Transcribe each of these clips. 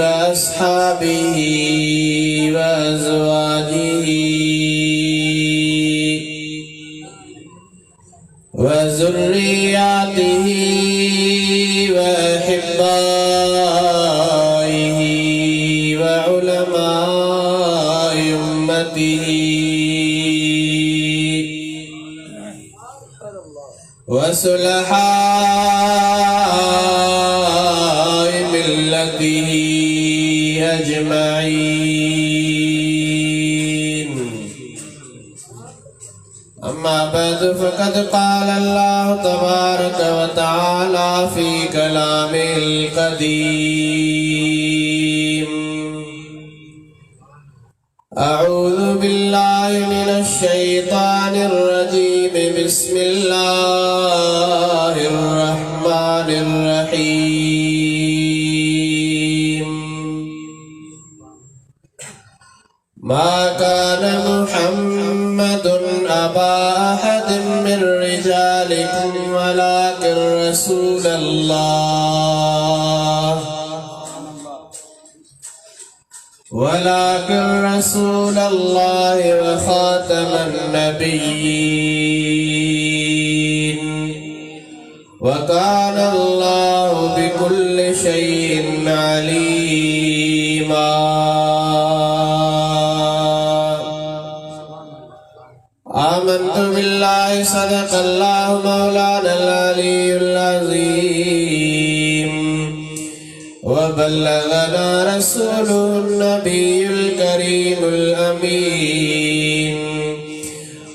वअस्हाबिही वअज़वाजिही वज़ुर्रिय्यातिही वअहिब्बाइही वउलमाइ उम्मतिही वसुलहाए मिल्लतिही अजमईन। अम्मा बाद फ़क़द क़ाल अल्लाह तबारक व तआला फ़ी कलामिल क़दीम अऊज़ु बिल्लाहि मिनश शैतानिर रजीम बिस्मिल्लाहिर रहमानिर रहीम। मा कान मुहम्मदुन अबा अहदिन मिन रिजालिकुम वलाकिन रसूलल्लाह व खातमन नबिय्यीन व कान अल्लाहु बिकुल्लि शैइन अलीमा। आमन्तु बिल्लाहि सदक़ल्लाहु मौलानल अलियुल अज़ीम व बल्लगना रसूलुहुन नबियुल करीमुल अमीन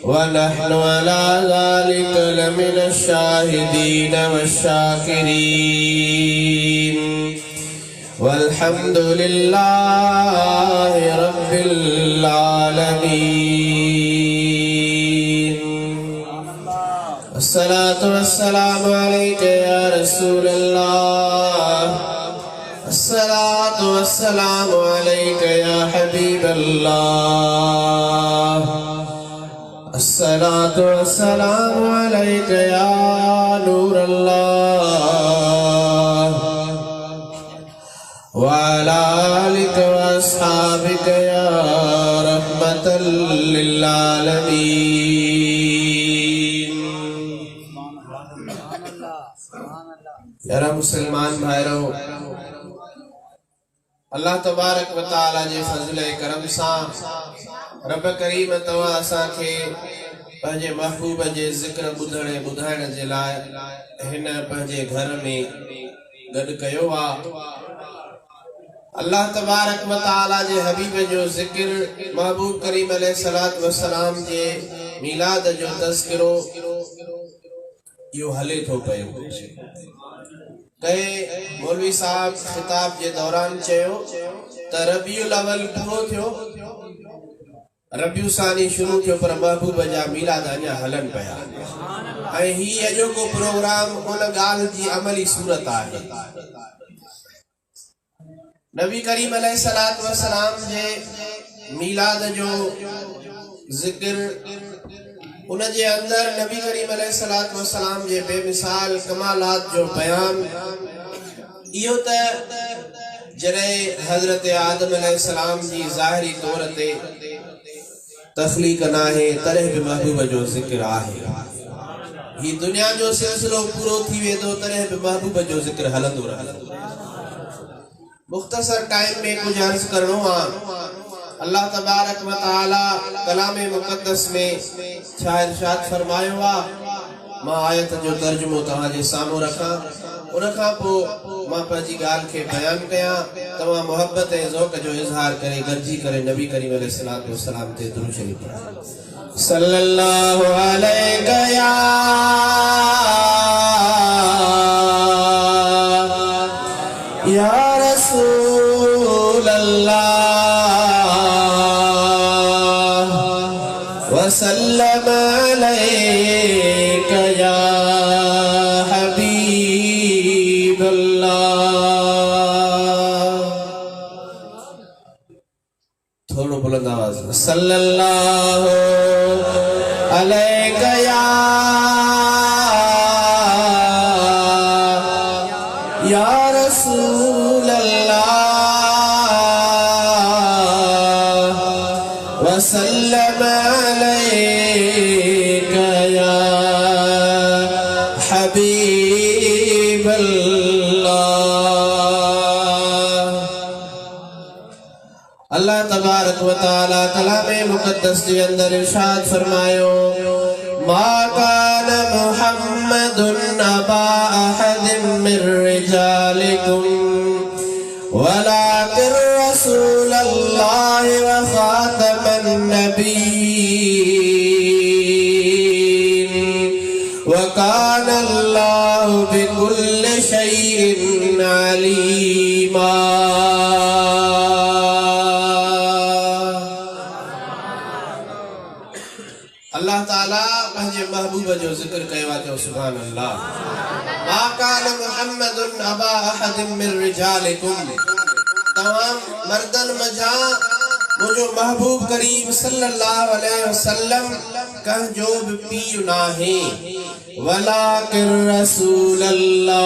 व नहनु अला ज़ालिका लमिनश शाहिदीन वश्शाकिरीन वल्हम्दुलिल्लाहि रब्बिल आलमीन। अस्सलातु वस्सलामु अलैका या रसूलल्लाह, अस्सलातु वस्सलामु अलैका या हबीबल्लाह, अस्सलातु वस्सलामु अलैका या नूरल्लाह व अला आलिका व अस्हाबिका या रहमतल लिल आलमीन। यारा मुसलमान भाइरो, अल्लाह तबारक व तआला जे फज़ल करम सां रब करीम तवा असां खे पंहिंजे महबूब जे ज़िक्र ॿुधण ऐं ॿुधाइण जे लाइ हिन पंहिंजे घर में गॾु कयो आहे। अल्लाह तबारक व तआला जे हबीब जो ज़िक्र, महबूब करीम अलैहिस्सलातु वस्सलाम जे मीलाद जो तज़किरो इहो हले थो पियो। कई मौलवी साहब खिताब जे दौरान चयो त रबीउल अवल पूरो थियो, रबीउ सानी शुरू थियो, पर महबूब जा मीलाद अञा हलन पिया। ऐं ही अॼोको प्रोग्राम उन ॻाल्हि जी अमली सूरत आहे। नबी करीम अलैहिस्सलातु वस्सलाम जे मीलाद जो ज़िक्र, उन जे अंदर नबी करीम अलैहिस्सलातु वस्सलाम जे बेमिसाल कमालात जो बयान इहो त जॾहिं हज़रत आदम अलैहिस्सलाम जी ज़ाहिरी तौर ते तख़लीक़ नाहे तॾहिं बि महबूब जो ज़िक्र आहे। ही दुनिया जो सिलसिलो पूरो थी वेंदो तॾहिं बि महबूब जो ज़िक्र हलंदो रहंदो। मुख़्तसर टाइम में कुछ अर्ज़ करणो आहे। अल्लाह तबारक व तआला कलाम मुक़द्दस में छा इरशाद फरमायो आहे, मां आयत जो तर्जुमो तव्हां जे साम्हूं रखां, उन खां पोइ मां पंहिंजी ॻाल्हि खे बयान कयां। तव्हां मोहब्बत ऐं ज़ौक़ जो इज़हार करे गॾिजी करे नबी करीम अलैहिस्सलातु वस्सलाम ते दुरूद शरीफ़ पढ़ो। सल्लल्लाहु अलैहि या रसूल अल्लाह वसल्लम अलैका या हबीब अल्लाह। थोड़ा बुलंद आवाज में सल्लल्लाहु अलैका या रसूल अल्लाह अल्लाह तबारक व तआला कलामे मुक़द्दस के अंदर इरशाद फरमायो मा कान मुहम्मदुन अबा अहदिम मिर रिजालिकुम वलाकिन रसूलल्लाहि व खातमन नबिय्यीन व कान अल्लाहु बिकुल्लि शैइन अलीमा। अल्लाह ताला पंहिंजे महबूब जो ज़िक्र कयो आहे जो सुभान अल्लाह। मा कान मुहम्मदुन अबा अहदिम मिर रिजालिकुम, तमाम मर्दन मजा मुझो महबूब करीम सल्लल्लाहु अलैहि वसल्लम कह जो भी पीर नाहे वलाकिन रसूलल्लाह,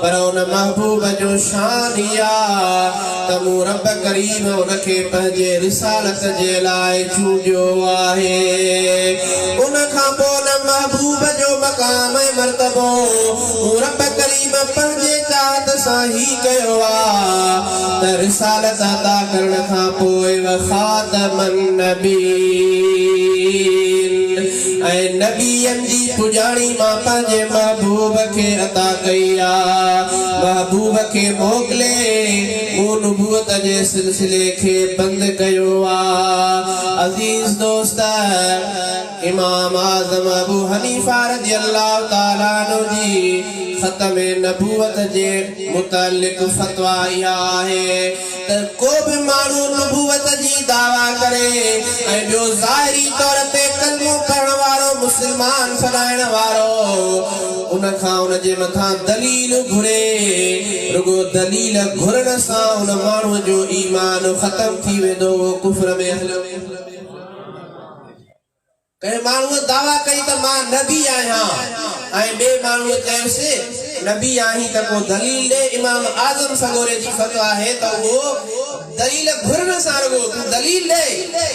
पर उन महबूब जो शान या तमु रब करीम उनके पंहिंजे रिसालत जे लाइ चूंडियो आहे। उन खां पोइ न महबूब जो मक़ाम ऐं मर्तबो रब करीम पंहिंजे चाहत सां ही कयो आहे त रिसालत अता करण खां पोइ व खातमन नबीन ऐं नबीयन जी पुजाणी मां पंहिंजे महबूब खे अता कई आहे। महबूब खे मोकिले मूं नुबूवत जे सिलसिले खे बंद कयो आहे। अज़ीज़ दोस्त, इमाम आज़म अबू हनीफा रज़ियल्लाहु ताला अन्हु जी ख़त्म नबूवत जे मुतालिक फतवा इहा आहे त को भी माण्हू नबूवत जी दावा करे ऐं ॿियो ज़ाहिरी तौर ते कलमो पढ़ण वारो मुस्लमान सॾाइण वारो उन खां उन जे मथां दलील घुरे, रुगो दलील घुरण सां उन माण्हू जो ईमान ख़त्म थी वेंदो, वो कुफ्र में हलियो। कई माण्हू दावा कई त मां नबी आहियां ऐं ॿिए माण्हू चयोसि नबी आहीं त को दलील ॾे। इमाम आज़म सगोरे जी फतवा आहे त उहो दलील घुरण सां, रुगो तूं दलील ॾे,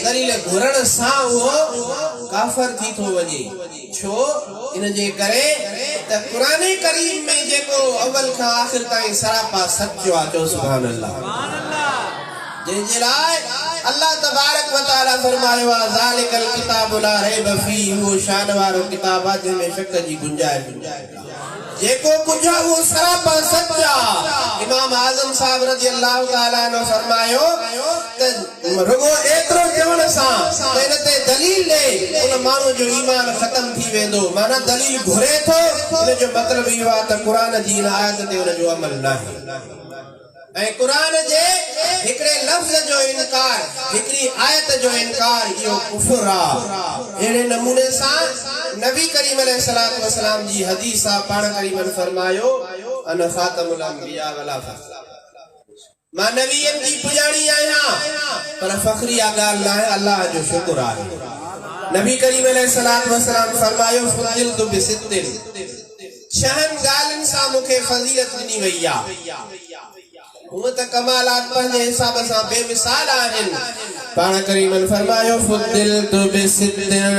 दलील घुरण सां उहो काफ़िर थी थो वञे। छो? इन जे करे त क़ुरान करीम में जेको अव्वल खां आख़िर ताईं सरापा सचो आहे, चओ सुभान अल्लाह। जंहिंजे लाइ अल्लाह तबारक व तआला फरमायो आहे ज़ालिकल किताबु ला रैब फीह, वो शान वारो किताब आहे जंहिंमें शक जी गुंजाइश जेको कुछ वो सरापा सच्चा। इमाम आज़म साहब रज़ियल्लाहु ताला अन्हु फरमायो त रुगो एतिरो चवण सां त इन ते दलील ॾे उन माण्हू जो ईमान ख़त्म थी वेंदो। माना दलील घुरे थो, इन जो मतिलबु इहो आहे त क़ुरान जी इन आयत ते उन जो अमल नाहे ऐं क़ुरान जे हिकिड़े लफ़्ज़ जो इनकार, हिकिड़ी आयत जो इनकार इहो कुफ्र आहे। अहिड़े नमूने सां नबी करीम अलैहिस्सलातु वस्सलाम जी हदीस आहे, पाण करीमन फरमायो अन खातमुल अंबिया वला फख्र, मां नबीयन जी पुजाणी आहियां पर फख्री ॻाल्हि न आहे, अल्लाह जो शुक्र आहे। नबी करीम अलैहिस्सलातु वस्सलाम फरमायो फज़िलतु बिसित्तिन, छहन ॻाल्हियुनि सां मूंखे फज़ीलत ॾिनी वई आहे। वो त कमालात पंहिंजे हिसाब सां बेमिसाल आहिनि। पाण करीमन फरमायो फुद्दिलतु बिसित्तिन,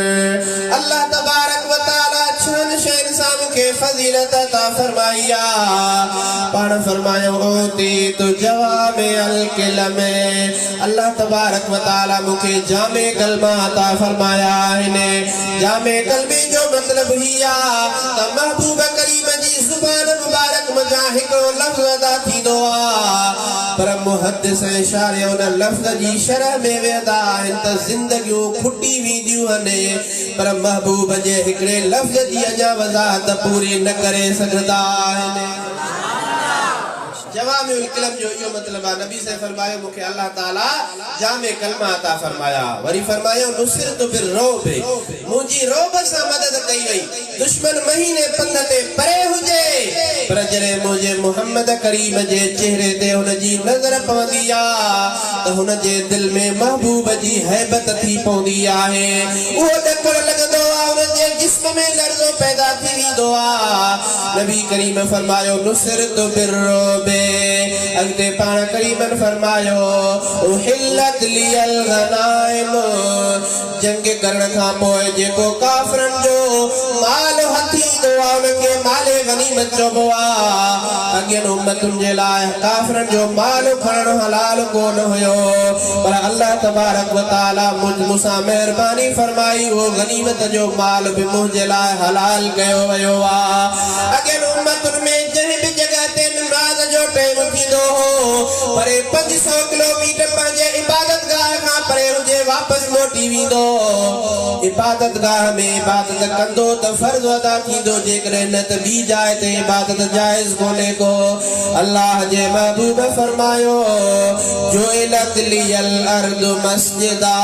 अल्लाह तबारक व तआला छहन शयुनि सां मूंखे फज़ीलत अता फरमाई आहे। पाण फरमायो ओतीतु जवामिअल कलिम, अल्लाह तबारक व तआला मूंखे जामे कलमा अता फरमाया आहिनि। जामे कलमे जो मतिलबु ही आहे त महबूब करीम जी ज़ुबान मुबारक मज़ा हिकिड़ो लफ़्ज़ अदा थींदो आहे, पर मुहद्दिस इशारे उन लफ़्ज़ जी शरह में वेंदा आहिनि त ज़िंदगियूं खुटी वेंदियूं आहिनि, पर महबूब जे हिकिड़े लफ़्ज़ जी अञा वज़ाहत पूरी न करे सघंदा आहिनि। जवामिउल कलिम जो इहो मतिलबु आहे नबी से फरमायो मूंखे अल्लाह ताला जामे कलमा अता फरमाया। वरी फरमायो नुसिरतु बिर्रौब, मुंहिंजी रोब सां मदद कई वई। दुश्मन महीने पंध ते परे हुजे पर जॾहिं मुंहिंजे मुहम्मद करीम जे चेहरे ते हुनजी नज़र पवंदी आहे त हुनजे दिल में महबूब जी हैबत थी पवंदी आहे। उहो ॾकण लॻंदो आहे, हुनजे जिस्म में लर्ज़ो पैदा थी वेंदो आहे। नबी करीम फरमायो नुसिरतु बिर्रौब, अॻिते पाण करीमन फरमायो उहिल्लत लियल गनाइम, जंग करण खां पोइ जेको काफ़िरनि जो माल हथी थींदो आहे उनखे माले गनीमत चइबो आहे। अॻियनि उम्मतुनि जे लाइ काफ़िरनि जो माल खणणु हलाल कोन हुयो, पर अल्लाह तबारक व तआला मूंसां महिरबानी फरमाई उहो गनीमत जो माल बि मुंहिंजे लाइ हलाल कयो वियो आहे। अॻियनि उम्मतुनि में जंहिं बि जॻह ते निमाज़ जो टाइम थींदो हो, पर 500 किलोमीटर पंहिंजे इबादत गाह खां परे हुजे वापसि मोटी वेंदो। इबादत गाह में इबादत कंदो त फर्ज़ अदा थींदो, जेकॾहिं न त ॿी जाइ ते इबादत जाइज़ कोन्हे को। अल्लाह जे महबूब फरमायो जुइलत लियल अर्दु मस्जिदा,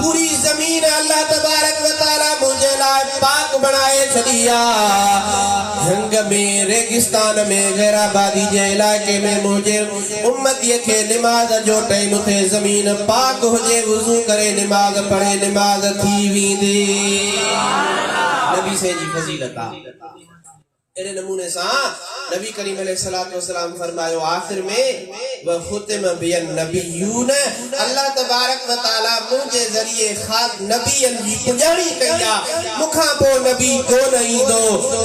पूरी ज़मीन अल्लाह तबारक व तआला मुंहिंजे लाइ पाक बणाए छॾी आहे। जंग में, रेगिस्तान में, गैराबादी जे इलाइक़े में मुंहिंजे उम्मतीअ खे निमाज़ जो टाइम थे, ज़मीन पाक हुजे, वुज़ू करे निमाज़ पढ़े, निमाज़ थी वेंदी। नबी से जी फज़ीलत आहे। अहिड़े नमूने सां नबी करीम अलैहिस्सलातु वस्सलाम फरमायो आखिर में व खुतिम बियन नबियून, अल्लाह तबारक व तआला मुंहिंजे ज़रिए ख़ास नबियनि जी पुॼाणी कई आहे, मूंखां पोइ नबी कोन ईंदो।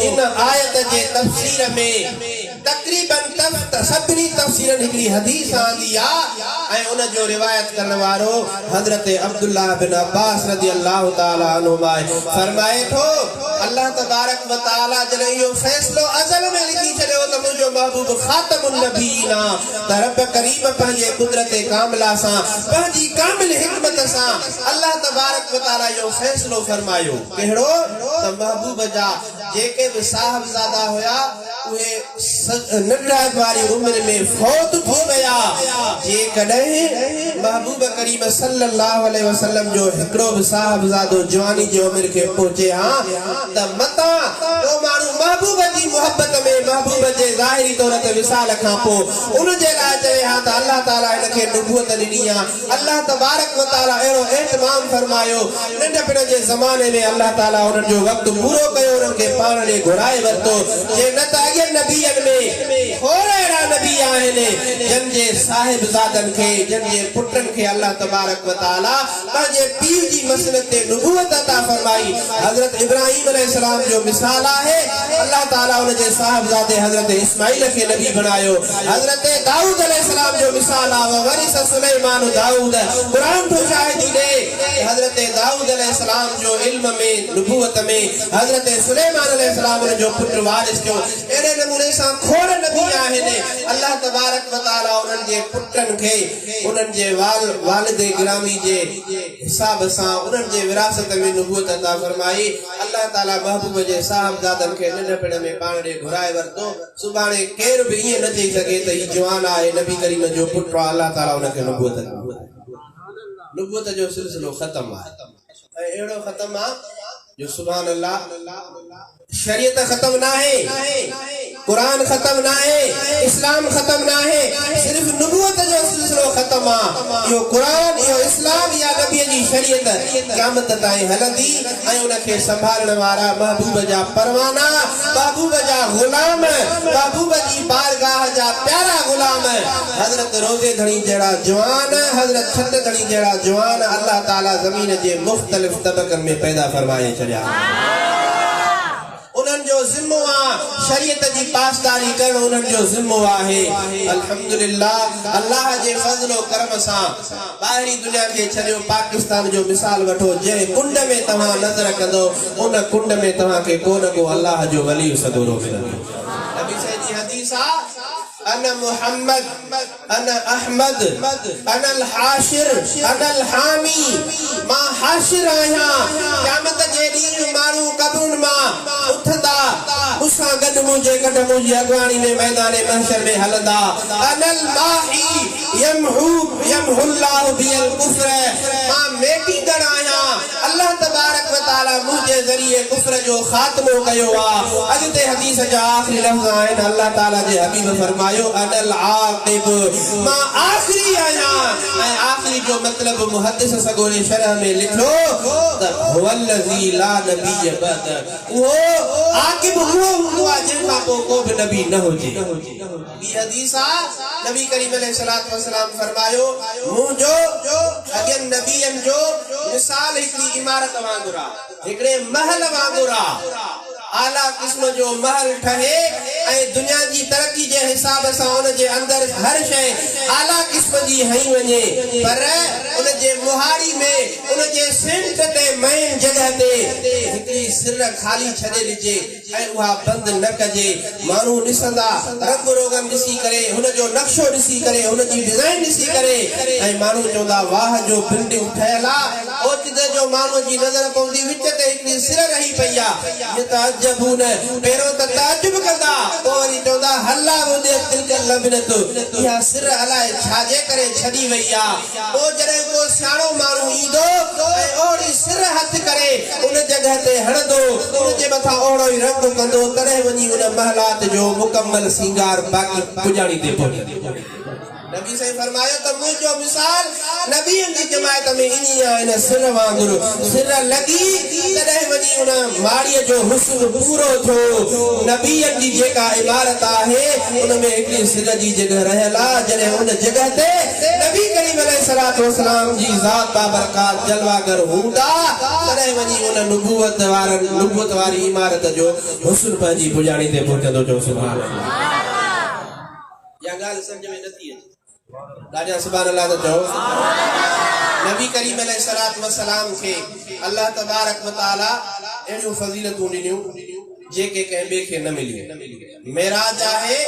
इन आयत जे तफ़सीर में तक़रीबन सभिनी तफ़सीरनि हिकिड़ी हदीस आंदी आहे ऐं उन जो रिवायत करण वारो हज़रत अब्दुल्लाह बिन अब्बास रज़ियल्लाहु तआला अन्हुमा फरमाए थो, अल्लाह तबारक व तआला जॾहिं इहो फ़ैसिलो अज़ल में लिखी छॾियो त मुंहिंजो महबूब ख़ातमुन नबीन आहे, त रब करीम पंहिंजे कुदरत कामिला सां, पंहिंजी कामिल हिकमत सां अल्लाह तबारक व तआला इहो फ़ैसिलो फरमायो। कहिड़ो त महबूब जा जेके बि साहिबज़ादा हुया उहे नंढा वारी उम्र में फौत थी विया। जेकॾहिं महबूब करीम सल्लल्लाहु अलैहि वसल्लम जो हिकिड़ो बि साहिबज़ादो जवानी जी उम्र खे पहुचे हा त मता तो माण्हू महबूब जी मोहब्बत में महबूब जे ज़ाहिरी तौर ते विसाल खां पोइ उन जे लाइ चवे हा त अल्लाह ताला हिनखे नुबूवत ॾिनी आहे। अल्लाह तबारक व तआला अहिड़ो एहतमाम फरमायो, नंढपण जे ज़माने में अल्लाह ताला उन्हनि जो वक़्तु पूरो कयो, उन्हनि खे पाण ॾे घुराए वरितो। जे न त अॻियनि नबीअनि में खोड़ अहिड़ा नबी आहिनि जंहिंजे साहिबज़ादनि खे, जंहिंजे पुटनि खे अल्लाह तबारक व तआला पंहिंजे पीर जी मसनत ते नुबूवत अता फरमाई। हज़रत इब्राहीम अलैहिस्सलाम जो मिसाल आहे, अल्लाह ताला उन जे साहिबज़ादे हज़रत इस्माइल खे नबी बनायो। हज़रत दाऊद अलैहिस्सलाम जो मिसाल आहे, वरिस सुलेमान दाऊद, कुरान तो शाहिदी दे हज़रत दाऊद अलैहिस्सलाम जो इल्म में, नुबूवत में, हज़रत सुलेमान अलैहिस्सलाम जो पुत्र वारिस जो। अहिड़े नमूने सां खोड़ नबी आहिनि, अल्लाह तबारक व तआला उन्हनि जे पुटनि खे उन्हनि जे वालिद गिरामी जे हिसाब सां उन्हनि जे विरासत में नुबूवत अता फरमाई। अल्लाह ताला महबूब जे साहिबज़ादनि खे नंढपण में पाण ॾे घुराए वरितो। सुभाणे केर बि ईअं न चई सघे त ही जवान आहे, नबी करीम जो पुटु आहे, अल्लाह ताला उनखे नुबूवत जो सिलसिलो ख़त्म आहे। ऐं अहिड़ो ख़त्म आहे जो सुभान अल्लाह शरीयत खत्म ना है, कुरान खत्म ना है, इस्लाम खत्म ना है, सिर्फ नुबूवत जो सिलसिलो खत्म आहे। यो कुरान, यो इस्लाम या नबी जी शरीयत क़यामत ताईं हलंदी ऐं उनखे संभालण वारा महबूब जा परवाना, महबूब जा गुलाम, महबूब जी बारगाह जा प्यारा गुलाम, हज़रत रोज़े धणी जहिड़ा जवान, हज़रत छत धणी जहिड़ा जवान अल्लाह ताला ज़मीन जे मुख़्तलिफ़ तबक़नि में पैदा फरमाए छॾिया। उन्हनि जो ज़िम्मो आहे शरीयत जी पासदारी करणु, उन्हनि जो ज़िम्मो आहे। अल्हम्दुलिल्लाह, अल्लाह जे फज़ल और करम सां ॿाहिरी दुनिया खे छॾियो, पाकिस्तान जो मिसाल वठो, जंहिं कुंड में तव्हां नज़र कंदो उन कुंड में तव्हांखे को न को अल्लाह जो वली सदोरो मिलंदो। नबी साईं जी हदीस आहे, अना मुहम्मद, अना अहमद, अना अल हाशिर, अना अल हामी, मां हाशिर आहियां। क़यामत जे ॾींहुं माण्हू क़ब्रुनि मां उथंदा, मूंसां गॾु मुंहिंजे गॾु मुंहिंजी अॻवानी में मैदान महशर में हलंदा। अना अल माही यमहु अल्लाहु बिल कुफ्र, मां मेटींदड़ आहियां, अल्लाह तबारक व तआला मुंहिंजे ज़रिए कुफ्र जो ख़ात्मो कयो आहे। अॻिते हदीस जा आख़िरी लफ़्ज़ आहिनि, अल्लाह ताला जे हबीब फरमायो अनल आक़िब, मां आख़िरी आहियां। ऐं आख़िरी जो मतिलब मुहद्दिस सगोरे शरह में लिखो त हुवल्लज़ी ला नबी बद, उहो आक़िब उहो हूंदो आहे जंहिंखां पोइ को बि नबी न हुजे। ॿी हदीस आहे, नबी करीम अलैहिस्सलातु वस्सलाम फरमायो, मुंहिंजो अॻियनि नबियनि जो मिसाल हिकिड़ी इमारत वांगुरु आहे, हिकिड़े महल वांगुरु आहे। आला किस्म जो महल ठहे ऐं दुनिया जी तरक्की जे हिसाब सां उन जे अंदर हर शइ आला किस्म जी हई वञे पर उन जे मुहारी में उन जे सेंट ते मेन जगह ते हिकड़ी सिर खाली छॾे ॾिजे ऐं उहा बंद न कजे माण्हू ॾिसंदा रंग रोगन ॾिसी करे हुन जो नक्शो ॾिसी करे हुन जी डिज़ाइन ॾिसी करे ऐं माण्हू चवंदा वाह जो बिल्डिंग ठहियल आहे ओचिते जो माण्हू जी नज़र पवंदी विच ते हिकड़ी सिर रही पई आहे यतअजबून पहिरों त ताजुब कंदा पोइ वरी चवंदा हल्ला मुंहिंजे तिलकल लबनत इहा सिर अलाए छाजे करे छॾी वई आहे पोइ जॾहिं को सियाणो माण्हू ईंदो ऐं ओड़ी सिर हथ करे उन जगह ते हणंदो उन जे मथां ओड़ो ई रंग कंदो तॾहिं वञी उन महलात जो मुकम्मल सिंगार बाक़ी पुॼाणी ते पहुचंदो नबी से फरमायो तो मुझो मिसाल नबियन की जमात में इनी आइन सिर वांगुर सिर लगी तदे वनी उन माड़ी जो हुस्न पूरो थो नबियन की जेका इमारत आहे उन में एकली सिर जी जगह रहला जने उन जगह ते नबी करीम अलैहिस्सलातु वस्सलाम जी जात बाबरकत जलवागर हुंदा तदे वनी उन नबूवत वारी इमारत जो हुस्न पंजी पुजाणी ते पहुंचंदो जो सुभान अल्लाह या गाल समझ में नथी अचे राजा सुभान अल्लाह तो नबी करीम अलैहिस्सलातु वस्सलाम के अल्लाह तबारक व तआला एड़ियूं फजीलतूं ॾिनियूं जेके कंहिं ॿिए खे न मिली मेराज आहे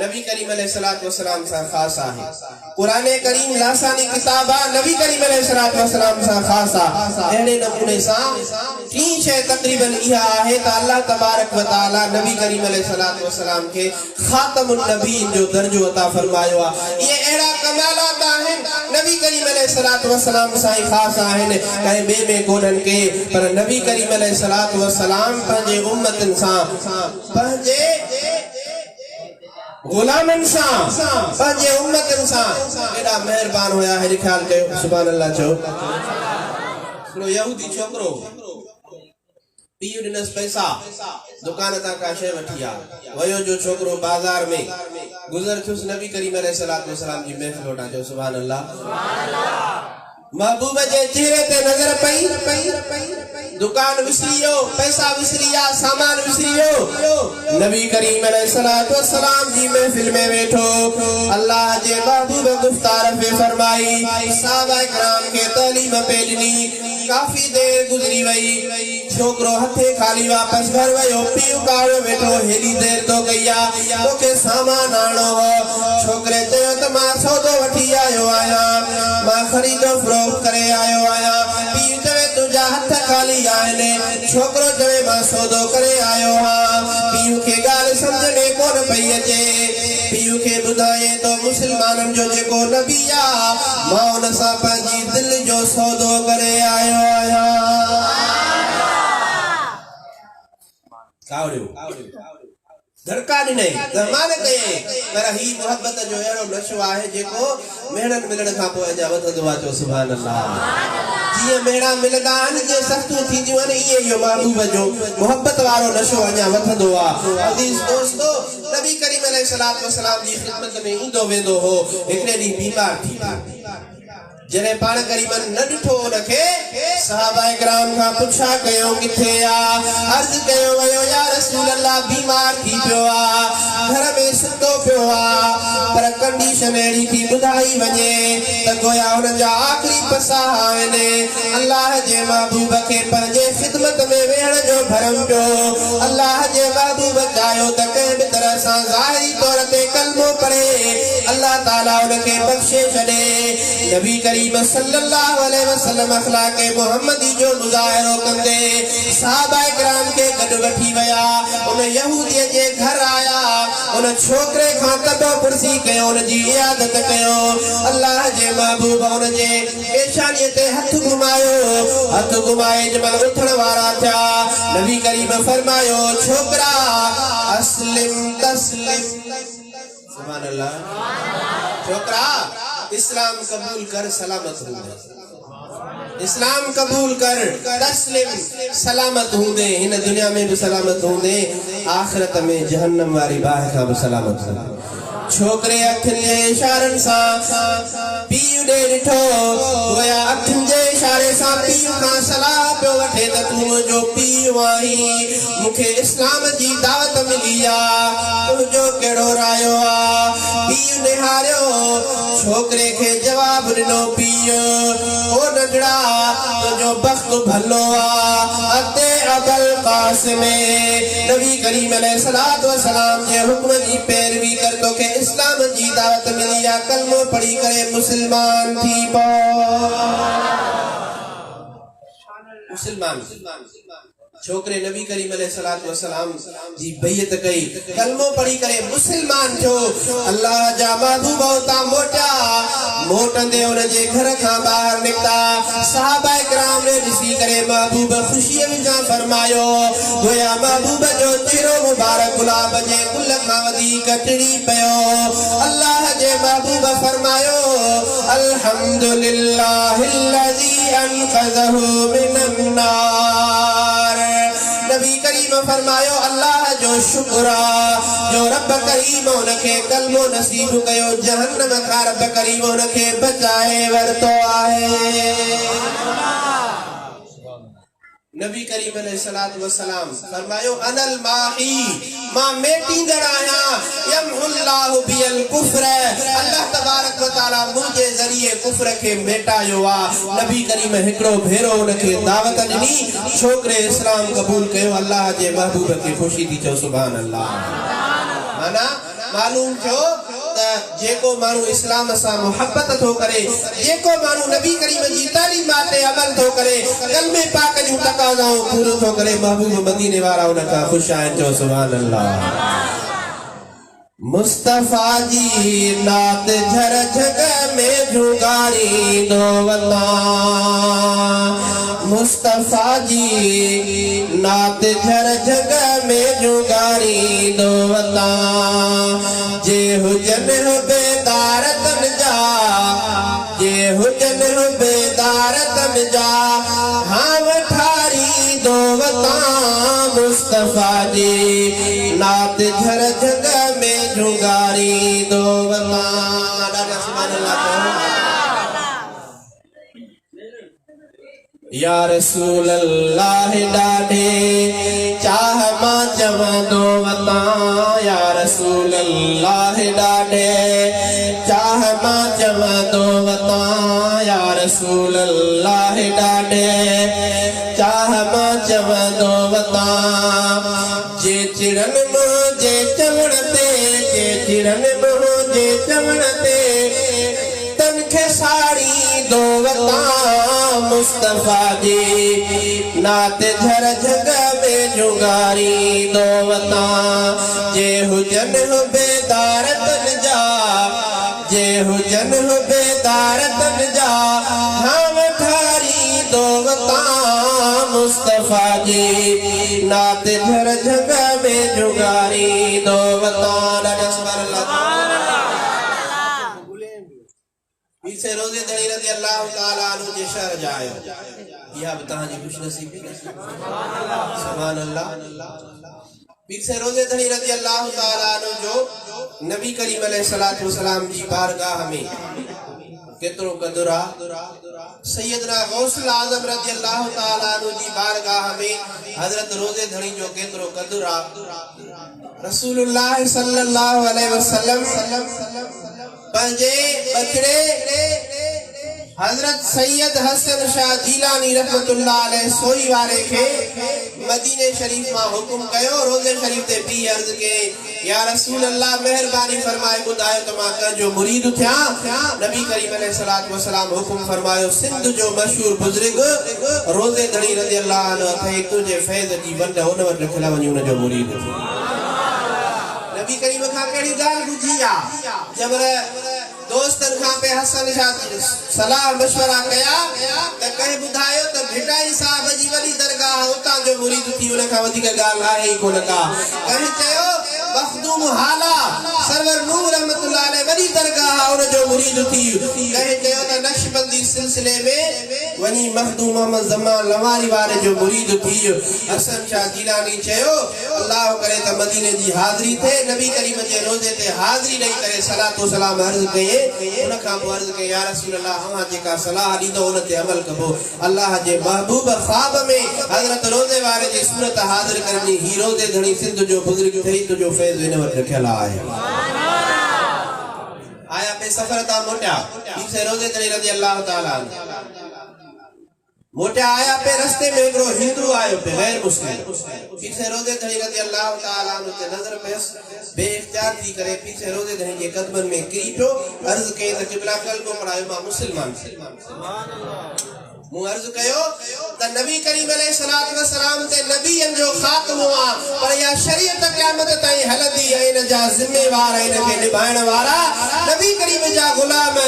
नबी करीम अलैहिस्सलातु वस्सलाम सां ख़ास आहे कुरान करीम लासानी किताब आहे नबी करीम अलैहिस्सलातु वस्सलाम सां ख़ास आहे अहिड़े नमूने सां टी शइ तक़रीबन इहा आहे त अल्लाह तबारक व तआला नबी करीम अलैहिस्सलातु वस्सलाम खे खातमुन नबीन जो दर्जो अता फरमायो आहे ये अहिड़ा कमालात आहिनि नबी करीम अलैहिस्सलातु वस्सलाम सां ई ख़ास आहिनि कंहिं ॿिए में कोन्हनि के पर नबी करीम अलैहिस्सलातु वस्सलाम पंहिंजे उम्मतनि सां पंहिंजे गुलामन सां पंहिंजे उम्मतन सां एॾा मेहरबान हुया है ख्याल कयो सुभान अल्लाह चो हिकिड़ो यहूदी छोकरो पीउ ॾिनस पैसा दुकान तां का शइ वठी आ वयो जो छोकरो बाजार में गुज़र थियुस नबी करीम अलैहिस्सलातु वस्सलाम जी महफ़िल वटां चयो सुभान अल्लाह महबूब जे चेहरे ते नजर पई दुकान विसरियो पैसा विसरिया सामान विसरियो नबी करीम अलैहिस्सलातु वस्सलाम जी महफिल में बैठो अल्लाह जे महबूब गुफ्तार पे फरमाई सहाबा इकराम के तालीम पे ॾिनी काफी देर गुजरी वई छोकरो हथे खाली वापस घर वयो पीउ कारो बैठो हेली देर तो गईया तोके सामान आणो हो छोकरे चयो त मां सौदो वठी आयो आया मां खरीदो फरोख्त करे आयो आया पीउ चवे तुंहिंजा हथ खाली आहिनि छोकरो चवे मां सौदो करे आयो हां पीउ खे ॻाल्हि सम्झ में कोन पई अचे पीउ खे ॿुधाए तो मुसलमाननि जो जेको नबी आहे मां उन सां पंहिंजी दिलि जो सौदो करे आयो आहियां धड़का ॾिनई ज़मान कयई पर ही मोहब्बत जो अहिड़ो नशो आहे जेको मेहणनि मिलण खां पोइ अञा वधंदो आहे चओ सुभान अल्लाह जीअं मेहणा मिलंदा आहिनि जीअं सख़्तियूं थींदियूं आहिनि ईअं इहो महबूब जो मोहब्बत वारो नशो अञा वधंदो आहे अज़ीज़ दोस्तो नबी करीम अलैहिस्सलातु वस्सलाम जी ख़िदमत में ईंदो वेंदो हो हिकिड़े ॾींहुं बीमार थी जने पाण करीबन न ॾिठो उनखे सहाबा इकराम खां पुछा कयो किथे आ अर्ज कयो वयो या रसूल अल्लाह बीमार थी पियो आ घर में सुतो पियो आ पर कंडीशन एड़ी थी बुधाई वने त गोया उन जा आखिरी पसा आहिनि अल्लाह जे महबूब खे पंहिंजे खिदमत में वेहण जो भरम पियो अल्लाह जे महबूब चाहियो त कंहिं बि तरह सां ज़ाहिरी तौर ते कलमो पढ़े अल्लाह ताला उनखे बख़्शे छॾे नबी करीम सल्लल्लाहु अलैहि वसल्लम अखलाक मोहम्मदी जो मुज़ाहिरो कंदे सहाबा इकराम के गॾु वठी विया उन यहूदी जे घर आया उन छोकरे खां कदो पुरसी कयो उन जी इयादत कयो अल्लाह जे महबूब उन जे पेशानी ते हथ घुमाए जमल उथण वारा थिया नबी करीम फरमायो छोकरा अस्लिम तस्लिम सुभान अल्लाह छोकरा इस्लाम कबूल कर सलामत होंदे इस्लाम कबूल कर तस्लिम सलामत होंदे इन दुनिया में भी सलामत होंदे आखिरत में जहन्नम वाली बाह का भी सलामत होंदे छोकरे अखिन जे इशारन सा पीउ ॾे ॾिठो गोया अखिन जे इशारे सां पीउ खां सलाह पियो वठे त तूं मुंहिंजो पीउ आहीं, मूंखे इस्लाम जी दावत मिली आहे, तुंहिंजो कहिड़ो रायो आहे? पीउ निहारियो, छोकिरे खे जवाब ॾिनो, पीउ ओ नंढड़ा तुंहिंजो बख़्त भलो आहे, अते अबुल क़ासिम नबी करीम अलैहिस्सलातु वस्सलाम जे हुक्म जी पैरवी कर तोखे इस्लाम जी दावत मिली आहे, कलमो पढ़ी करे मुसलमान थी मुसलमान। छोकरे नबी करीम अलैहिस्सलातु वस्सलाम जी बैयत कई, कलमो पढ़ी करे मुसलमान थियो। अल्लाह जा महबूब उता मोटा, मोटंदे उन जे घर खां ॿाहिरि निकता, सहाबा किराम ने ॾिसी करे महबूब ख़ुशीअ विचां फरमायो, गोया महबूब जो चेहरो मुबारक गुलाब जे गुल खां वधीक टिड़ी पियो। अल्लाह जे महबूब फरमायो, अल्हम्दुलिल्लाहिल्लज़ी अनक़ज़हु मिनन नार। नबी करीम फरमायो, अल्लाह जो शुक्र जो रब करीम उनखे कलमो नसीब कयो, जहन्नम खां रब करीम उनखे बचाए वरतो आहे। नबी करीम अलैहिस्सलातु वस्सलाम फरमायो, अनल माही मां मेटींदड़ आहियां, यमहुल्लाहु बिल कुफ्र, अल्लाह तबारक व तआला मुंहिंजे ज़रिए कुफ्र खे मेटायो आहे। नबी करीम हिकिड़ो भेरो उनखे दावत ॾिनी, छोकिरे इस्लाम क़बूल कयो, अल्लाह जे महबूब खे ख़ुशी थी चओ सुभान अल्लाह। माना मालूम थियो जेको मानू इस्लाम सां मोहब्बत थो करे, जेको मानू नबी करीम जी तालीमात ते अमल थो करे, कलमे पाक जूं तकाज़ाऊं पूरो थो करे, महबूब मदीने वारा उन खां ख़ुश आहिनि, चओ सुभान अल्लाह। मुस्तफा जी नात झर झग में जुगारी दो वता, मुस्तफा जी नात झर झग में जुगारी दो वता, जे हुजन बेदार तन जा, जे हुजन बेदार तन जा, हाँ वठारी दो वता, मुस्तफा जी नात झर झग में जुगारी दो वता। सुभान अल्लाह। या रसूल अल्लाह ॾाढे चाह मां चवंदो वता, या रसूल अल्लाह ॾाढे चाह मां चवंदो वता, या रसूल अल्लाह ॾाढे चाह मां चवंदो वता, जे चिड़न मुंहिंजे चवण ते, जे चिड़न मुंहिंजे चवण ते, तन खे साड़ी दो वता, मुस्तफा जी नात झर झग में जुगारी दो वता, जे हुजन बेदार तन जा, जे हुजन बेदार तन जा, हाँ वठारी दो वता, मुस्तफा जी नात झर झग में जुगारी दो वता। पीछे रोजे धड़ी रज़ी अल्लाह ताला अन्हु जे शहर जायो, यह बतां जी खुशनसीबी, सुभान अल्लाह। पीछे रोजे धड़ी रज़ी अल्लाह ताला अन्हु जो नबी करीम अलैहिस्सलातु वस्सलाम जी बारगाह में केतरो कदुरा, सैयदना गौसुल आज़म रज़ी अल्लाह ताला अन्हु जी बारगाह में हजरत रोजे धड़ी जो केतरो कदुरा, रसूलुल्लाह सल्लल्लाहु अलैहि वसल्लम पंजे बचड़े हजरत सैयद हसन शाह जीलानी रहमतुल्लाह अलैहि सोई वारे के मदीने शरीफ में हुक्म कयो, रोजे शरीफ ते पी अर्ज के, या रसूल अल्लाह मेहरबानी फरमाए बुधायो त मां जो मुरीद थिया। नबी करीम अलैहिस्सलातु वस्सलाम हुक्म फरमायो, सिंध जो मशहूर बुजुर्ग रोजे धड़ी रज़ी अल्लाह अन्हु थे तुझे फैज़ जी वंड हुन वटि रखला वञी उन जो मुरीद थी। नबी करीम खां कहिड़ी ॻाल्हि बुझी आ, जब दोस्तन खां पे हसन शाह सलाह मशवरा कया त कहे बुधायो त भिटाई साहब जी वॾी दरगाह उतां जो मुरीद थी, उन खां वधीक ॻाल्हि आहे ई कोन का। कहे चयो मखदूम हाला सरवर नूर रहमतुल्लाह अलैहि वॾी दरगाह उन जो मुरीद थी। कहे चयो त नक्शबंदी सिलसिले में वनी मखदूम मोहम्मद ज़मान लवारी वाले जो मुरीद थी हसन शाह जिलानी चयो अल्लाह करे त मदीने जी हाज़री थे नबी करीम जे रोज़े ते हाज़री नहीं करे सलातो सलाम अर्ज़ कये उन खां पोइ अर्ज़ कये या रसूल अल्लाह अवां जेका सलाह ॾींदो उन ते अमल कबो अल्लाह जे महबूब ख्वाब में हज़रत रोज़े वारे जी सूरत हाज़िर करनी ही रोज़े धणी सिंध जो बुज़ुर्ग थई तुझो फैज़ इन वटि रखियल आहे आया पे सफर ता मोटा पीछे रोज़े धणी रज़ी अल्लाह ताला मोटा आया पे रस्ते में एकरो हिंदू आयो पे गैर मुस्लिम पीछे रोज़े धणी रज़ी अल्लाह ताला ते नजर पेस बेइख्तियार थी करे पीछे रोज़े धणी जे कदमन में किरी पियो अर्ज़ कई त क़िबला कल्बो पढ़ायो मां मुसलमान सुभान अल्लाह मु अर्ज़ कयो त नबी करीम अलैहिस्सलातु वस्सलाम ते नबियन जो खात्मो आ पर या शरीयत क़यामत ताईं हलंदी है इन जा जिम्मेवार इन के निभाइण वारा नबी करीम जा गुलाम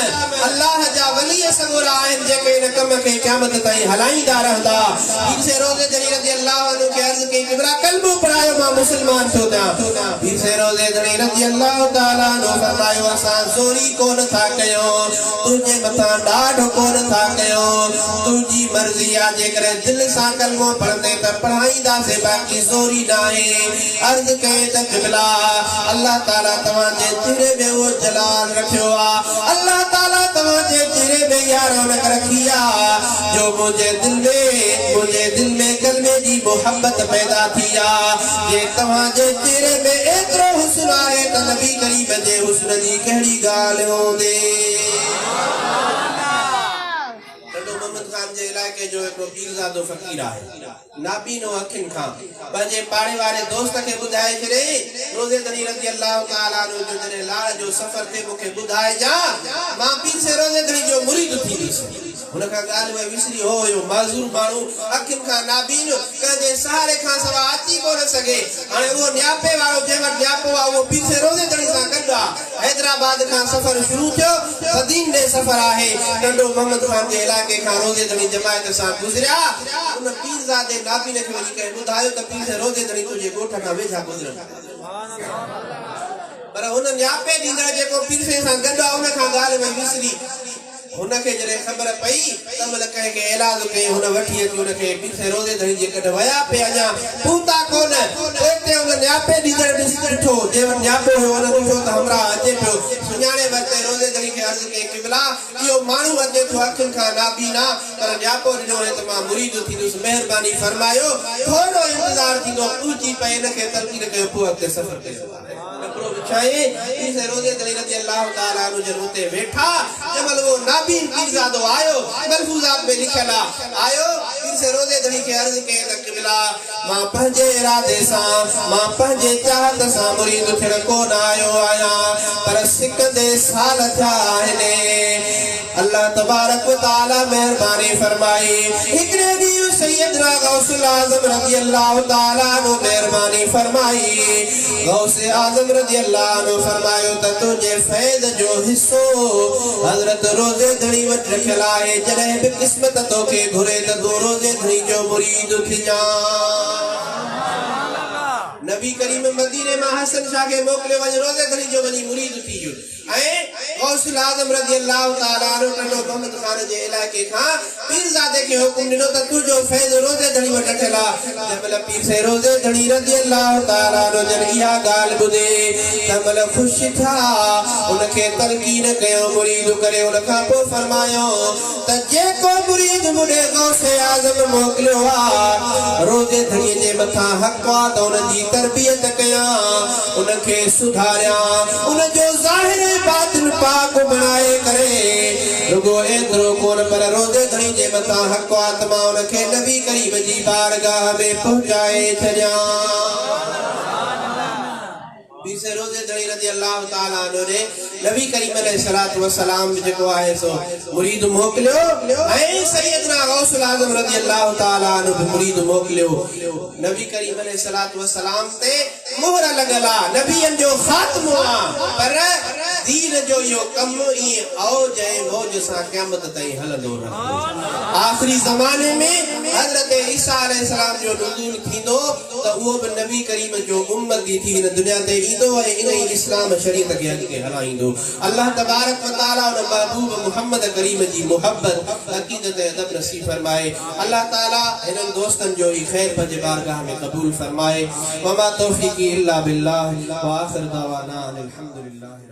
अल्लाह जा वली सगोरा आहिन जेके इन कम के क़यामत ताईं हलाईंदा रहंदा पीछे रोज़े धणी रज़ी अल्लाह अन्हु के अर्ज़ कई क़िबला कल्बो पढ़ायो मां मुसलमान थो थियां पीछे रोज़े धणी रज़ी अल्लाह ताला नो फरमायो असां ज़ोरी कोन था कयो तुझे मथां ॾाढो कोन था कयो तुझी मर्जी आ जेकर दिल सा कलमो पढ़ते त पढ़ाईंदा से बाकी ज़ोरी नाहे अर्ज़ कये त क़िबला अल्लाह ताला तवां जे चेहरे में वो जलाल रखियो आ अल्लाह ताला तवां जे चेहरे में या रौनक रखी आ जो मुझे दिल में कलमे जी मोहब्बत पैदा थी आ जे तवां जे चेहरे में एतिरो हुस्न आहे त नबी करीम जे हुस्न जी कहिड़ी ॻाल्हि हूंदी जे इलाके जो एक पीरज़ादो फकीर आहे नाबीनो अखिन खां पंहिंजे पाड़े वाले दोस्त के बुधाए छड़े रोज़े धणी रज़ी अल्लाह ताला जो जने लाल जो सफर थे मुखे बुधाए जा मां पीर से रोज़े धणी जो मुरीद थी हुन का गाल में विसरी हो यो माज़ूर मानू अखिन खां नाबीन कंजे सहारे खां सवा अची कोन सके हाने वो न्यापे वालो जे वट न्यापो आ वो पीर से रोज़े धणी सां गड्डा हैदराबाद खां सफर शुरू थियो सदीन दे सफर आहे नंढो मोहम्मद खान जे इलाके खां रोज़े धणी जमायत सां गुजरिया उन पीरज़ादे नाबीन के वनी कहे बुधायो त पीर से रोज़े धणी तुझे गोठ खां वेझा गुजरन सुभान अल्लाह पर हुन न्यापे दींदड़ जेको पीर से सां गड्डा उन खां गाल में विसरी हुन के जरे खबर पई तमल कहे के इलाज के हुन वठी अची हुन के पीछे रोज़े धणी जे कड वया पे अजा पूता कोन ओते हुन न्यापे दीदड़ ॾिठो जे न्यापो हो हुन ॾिठो त हमरा अचे पियो सुञाणे वरते रोज़े धणी के अर्ज़ के क़िबला इहो माण्हू अचे थो अखिन खां नाबीना पर न्यापो ॾिनो है त मां मुरीद थींदुसि महिरबानी फरमायो थोरो इंतज़ार थींदो पूजी पे इन के तलकीन कयो पोइ अॻिते सफ़र कयो नकरो विछाए पीछे रोज़े धणी रज़ी अल्लाह ताला नु जरूते वेठा जमल वो नाबीन पीरज़ादो आयो मलफूज़ात में लिखल आयो पीछे रोज़े धणी के अर्ज़ के त क़िबला मां पंहिंजे इरादे सां मां पंहिंजे चाहत सां मुरीद थियण कोन आयो आहियां पर सिकंदे साल थिया आहिनि अल्लाह तबारक व तआला मेहरबानी फरमाई हिकड़े ॾींहुं सैयदना गौसुल आज़म रज़ी अल्लाह ताला नो मेहरबानी फरमाई गौसे आज़म रज़ी अल्लाह नो फरमायो त तुझे फैज़ जो हिस्सो हज़रत रोज़े धणी वटि रखियल आहे जॾहिं बि क़िस्मत तोखे घुरे त तूं रोज़े धणी जो मुरीद थी जा नबी करीम मदीने में हसन शाह के मोकले वज रोज़े धणी जो वनी मुरीद थी जो गौसुल आज़म रज़ी अल्लाह ताला अन्हु नंढो मोहम्मद खान जे इलाके खां पीरज़ादे के हुकुम ॾिनो त तुझो फैज़ रोज़े धणी वटि रखियल आहे जंहिंमहिल पीर से रोज़े धणी रज़ी अल्लाह ताला अन्हु जन इहा ॻाल्हि ॿुधे तंहिंमहिल ख़ुशि थिया उनखे तलकीन कयो मुरीद करे उन खां पोइ फरमायो त जेको मुरीद मुझे गौसे आज़म मोकिलियो आहे रोज़े धणी जे मथां हक़ आहे त उनजी तरबियत कयां उनखे सुधारियां उनजो ज़ाहिर बातिन पाक बनाए करे रुगो एतिरो कोन पर रोज़े धणी जे मथां हक़ आत्मा उनखे नबी करीम जी बारगाह में पहुंचाए छॾियां पीछे रोज़े धणी रज़ी अल्लाह ताला अन्हु ने नबी करीम अलैहिस्सलातु वस्सलाम जेको आहे सो मुरीद मोकिलियो ऐं सैयदना गौसुल आज़म रज़ी अल्लाह ताला अन्हु भी मुरीद मोकिलियो नबी करीम अलैहिस्सलातु वस्सलाम ते मोहर लॻल आहे नबियन जो ख़ात्मो आहे पर दीन जो यो कम ई औज ऐं मौज सां क़यामत ताईं हलंदो रहंदो आखिरी ज़माने में हज़रत ईसा अलैहिस्सलाम जो नुज़ूल थींदो त उहो भी नबी करीम जो उम्मती थी हिन दुनिया ते ईंदो ऐं इन ई इस्लाम शरीयत खे अॻिते हलाईंदो अल्लाह तबारक व तआला उन महबूब मोहम्मद करीम जी मोहब्बत अकीदत अदब नसीब फरमाए। अल्लाह ताला इन दोस्तन जो ही खैर भज बारगाह में कबूल फरमाए। वमा तौफीकी इल्ला बिल्लाह व आखिर दवाना अल्हम्दुलिल्लाह।